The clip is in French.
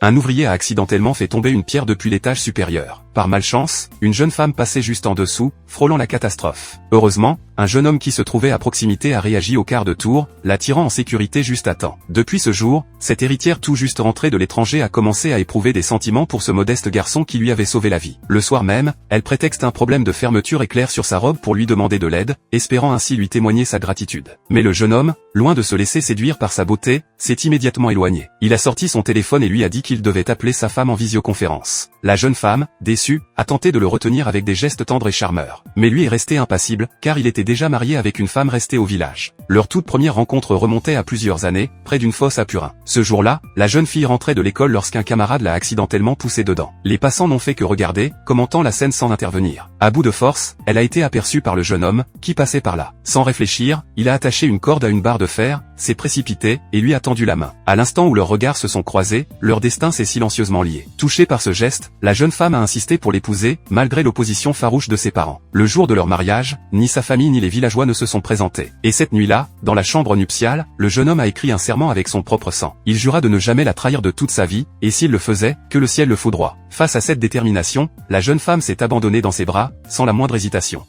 un ouvrier a accidentellement fait tomber une pierre depuis l'étage supérieur. Par malchance, une jeune femme passait juste en dessous, frôlant la catastrophe. Heureusement, un jeune homme qui se trouvait à proximité a réagi au quart de tour, la tirant en sécurité juste à temps. Depuis ce jour, cette héritière tout juste rentrée de l'étranger a commencé à éprouver des sentiments pour ce modeste garçon qui lui avait sauvé la vie. Le soir même, elle prétexte un problème de fermeture éclair sur sa robe pour lui demander de l'aide, espérant ainsi lui témoigner sa gratitude. Mais le jeune homme, loin de se laisser séduire par sa beauté, s'est immédiatement éloigné. Il a sorti son téléphone et lui a dit qu'il devait appeler sa femme en visioconférence. La jeune femme, déçue, a tenté de le retenir avec des gestes tendres et charmeurs. Mais lui est resté impassible, car il était déjà marié avec une femme restée au village. Leur toute première rencontre remontait à plusieurs années, près d'une fosse à Purin. Ce jour-là, la jeune fille rentrait de l'école lorsqu'un camarade l'a accidentellement poussée dedans. Les passants n'ont fait que regarder, commentant la scène sans intervenir. À bout de force, elle a été aperçue par le jeune homme, qui passait par là. Sans réfléchir, il a attaché une corde à une barre de fer, s'est précipité, et lui a tendu la main. À l'instant où leurs regards se sont croisés, leur destin s'est silencieusement lié. Touchée par ce geste, la jeune femme a insisté pour l'épouser, malgré l'opposition farouche de ses parents. Le jour de leur mariage, ni sa famille ni les villageois ne se sont présentés. Et cette nuit-là, dans la chambre nuptiale, le jeune homme a écrit un serment avec son propre sang. Il jura de ne jamais la trahir de toute sa vie, et s'il le faisait, que le ciel le foudroie. Face à cette détermination, la jeune femme s'est abandonnée dans ses bras, sans la moindre hésitation.